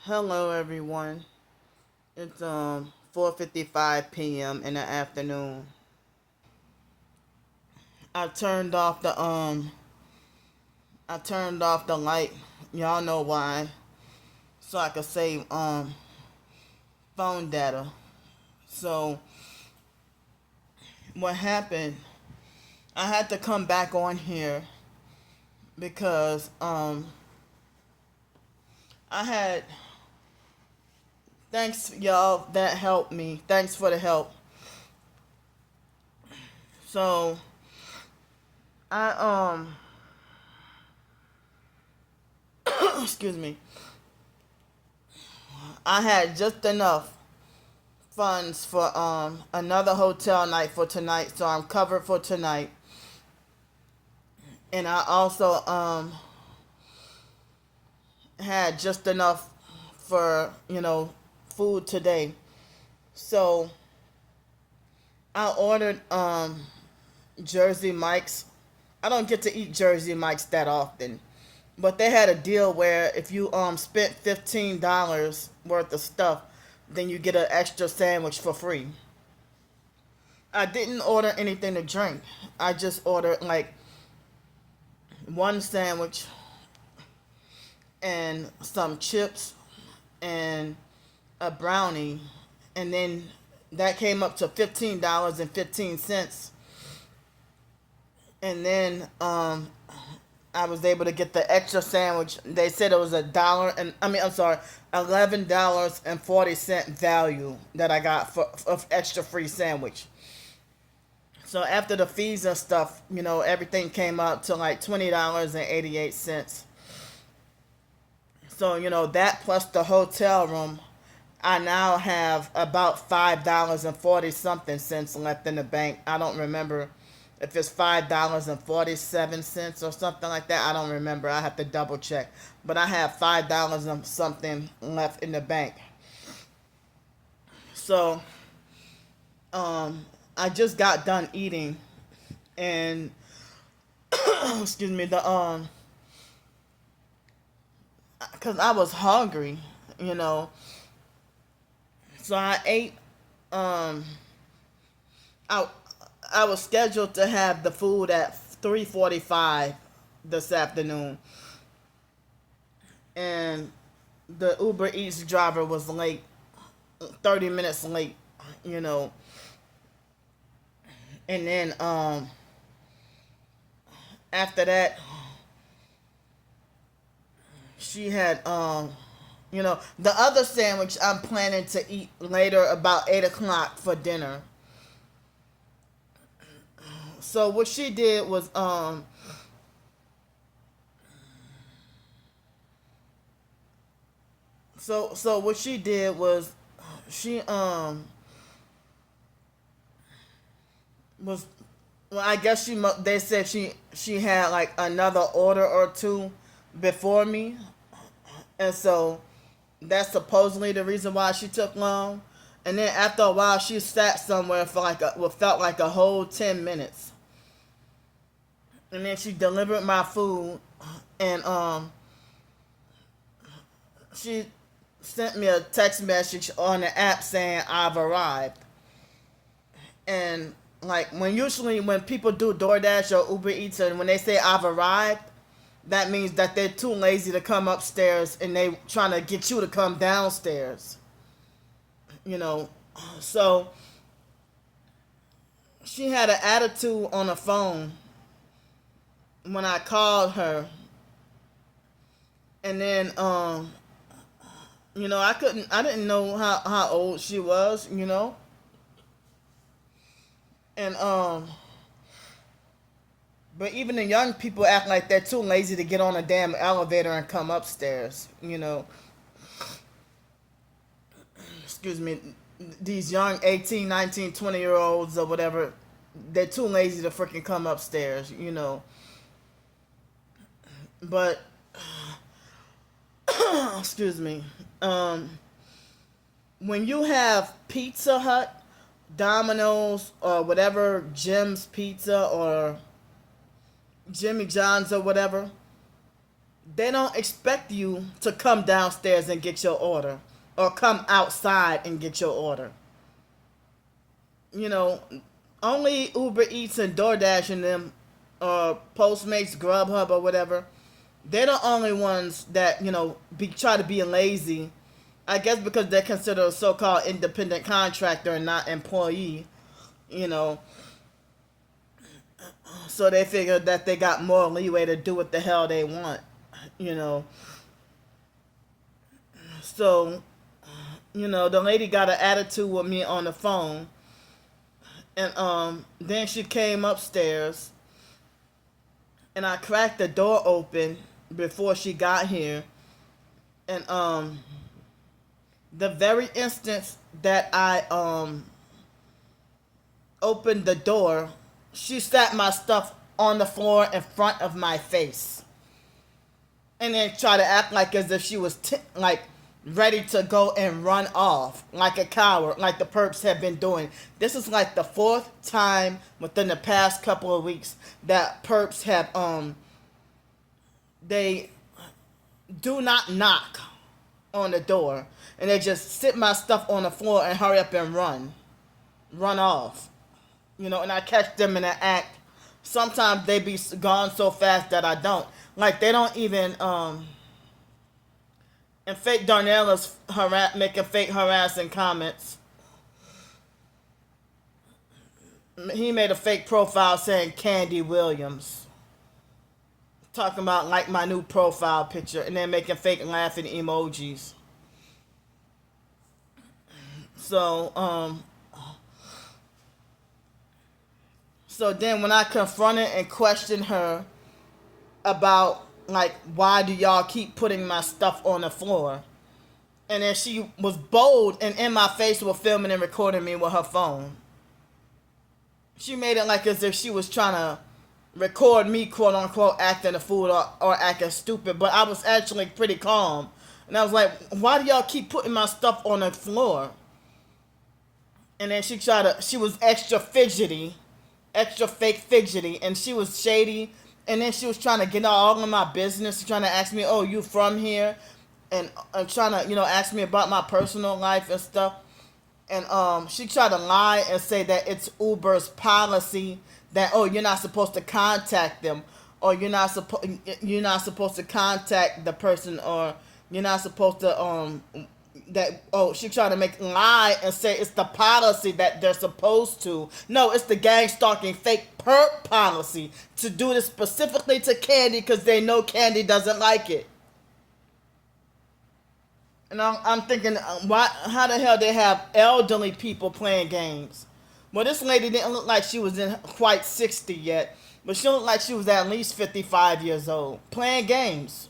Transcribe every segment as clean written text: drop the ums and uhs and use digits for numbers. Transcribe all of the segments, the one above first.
Hello everyone. It's 4:55 p.m. in the afternoon. I turned off the light. Y'all know why. So I could save phone data. So what happened? I had to come back on here because I had thanks y'all that helped me. Thanks for the help. So I excuse me. I had just enough funds for another hotel night for tonight, so I'm covered for tonight. And I also had just enough for, food today. So I ordered Jersey Mike's. I don't get to eat Jersey Mike's that often. But they had a deal where if you spent $15 worth of stuff, then you get an extra sandwich for free. I didn't order anything to drink. I just ordered like one sandwich and some chips and a brownie, and then that came up to $15.15. And then I was able to get the extra sandwich. They said it was $11.40 value that I got for of extra free sandwich. So after the fees and stuff, everything came up to like $20.88. So, that plus the hotel room, I now have about $5.40 left in the bank. I don't remember if it's $5.47 or something like that. I don't remember. I have to double check. But I have $5 and something left in the bank. So, I just got done eating, and excuse me, cause I was hungry, you know. So I ate. Um, I I was scheduled to have the food at 3:45 this afternoon, and the Uber Eats driver was late, 30 minutes late, you know. And then after that, she had the other sandwich I'm planning to eat later about 8 o'clock for dinner. So what she did was so what she did was she was well, I guess they said she had like another order or two before me, and so that's supposedly the reason why she took long. And then after a while, she sat somewhere for like what felt like a whole 10 minutes, and then she delivered my food, and she sent me a text message on the app saying I've arrived. And like when people do DoorDash or Uber Eats, and when they say I've arrived, that means that they're too lazy to come upstairs and they trying to get you to come downstairs. You know, so she had an attitude on the phone when I called her, and then I didn't know how old she was, and but even the young people act like they're too lazy to get on a damn elevator and come upstairs. Excuse me, these young 18, 19, 20 year olds or whatever, they're too lazy to freaking come upstairs. But, excuse me, when you have Pizza Hut, Domino's, or whatever, Jim's Pizza or Jimmy John's or whatever, they don't expect you to come downstairs and get your order or come outside and get your order. You know, only Uber Eats and DoorDash and them, or Postmates, Grubhub, or whatever, they're the only ones that, try to be lazy. I guess because they're considered a so-called independent contractor and not employee, you know. So they figured that they got more leeway to do what the hell they want, you know. So, the lady got an attitude with me on the phone. And then she came upstairs and I cracked the door open before she got here. And the very instant that I opened the door, she sat my stuff on the floor in front of my face. And then tried to act like as if she was ready to go and run off like a coward, like the perps have been doing. This is like the fourth time within the past couple of weeks that perps have they do not knock on the door and they just sit my stuff on the floor and hurry up and run off. And I catch them in an act. Sometimes they be gone so fast that I don't. Like they don't even and fake Darnell is making fake harassing comments. He made a fake profile saying Candy Williams. Talking about like my new profile picture and then making fake laughing emojis. So, so then when I confronted and questioned her about like, why do y'all keep putting my stuff on the floor? And then she was bold and in my face was filming and recording me with her phone. She made it like as if she was trying to record me, quote unquote, acting a fool or acting stupid. But I was actually pretty calm. And I was like, why do y'all keep putting my stuff on the floor? And then she was extra fidgety, extra fake fidgety, and she was shady. And then she was trying to get all in my business, trying to ask me, oh, you from here? And trying to, ask me about my personal life and stuff. And she tried to lie and say that it's Uber's policy that, oh, you're not supposed to contact them. Or you're not supposed to contact the person. Or you're not supposed to, she tried to make lie and say it's the policy that they're supposed to. No, it's the gang stalking fake perp policy to do this specifically to Candy because they know Candy doesn't like it. And I'm thinking, how the hell they have elderly people playing games? Well, this lady didn't look like she was in quite 60 yet, but she looked like she was at least 55 years old playing games.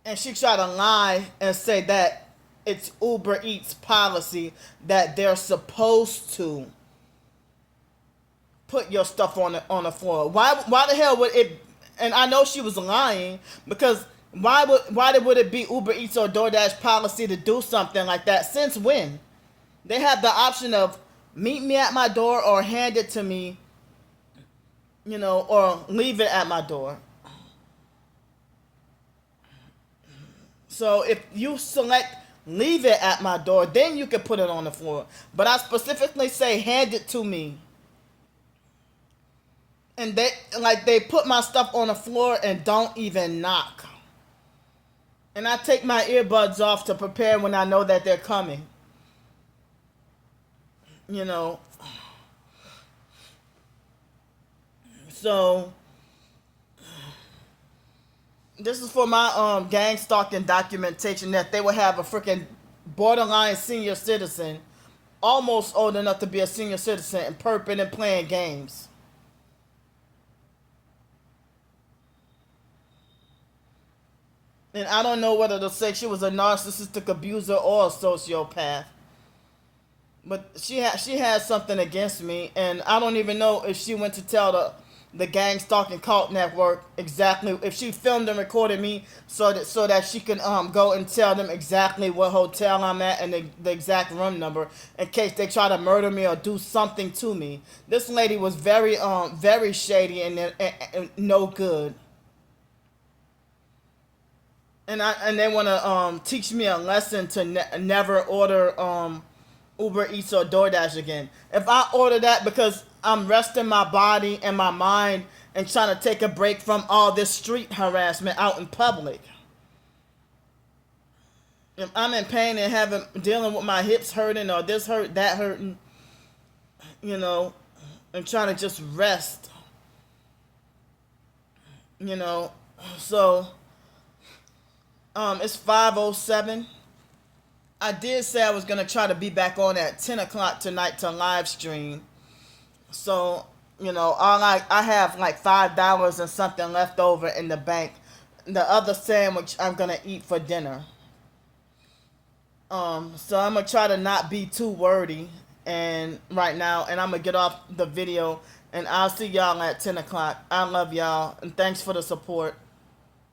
And she tried to lie and say that it's Uber Eats policy that they're supposed to put your stuff on the floor. Why the hell would it? And I know she was lying because why would it be Uber Eats or DoorDash policy to do something like that? Since when? They have the option of meet me at my door or hand it to me, or leave it at my door. So if you select leave it at my door, then you can put it on the floor. But I specifically say hand it to me. And they put my stuff on the floor and don't even knock. And I take my earbuds off to prepare when I know that they're coming. So this is for my gang stalking documentation that they will have a freaking borderline senior citizen, almost old enough to be a senior citizen, and perping and playing games. And I don't know whether to say she was a narcissistic abuser or a sociopath. But she had something against me, and I don't even know if she went to tell the Gang Stalking Cult Network exactly, if she filmed and recorded me so that she can go and tell them exactly what hotel I'm at and the exact room number in case they try to murder me or do something to me. This lady was very shady and no good. And they want to teach me a lesson to never order Uber Eats or DoorDash again. If I order that because I'm resting my body and my mind and trying to take a break from all this street harassment out in public. If I'm in pain and dealing with my hips hurting or this hurt, that hurting, you know, and trying to just rest, you know. So it's 5:07. I did say I was gonna try to be back on at 10 o'clock tonight to live stream. So, you know, I have like $5 and something left over in the bank. The other sandwich I'm gonna eat for dinner. So I'm gonna try to not be too wordy and right now, and I'm gonna get off the video, and I'll see y'all at 10 o'clock. I love y'all, and thanks for the support.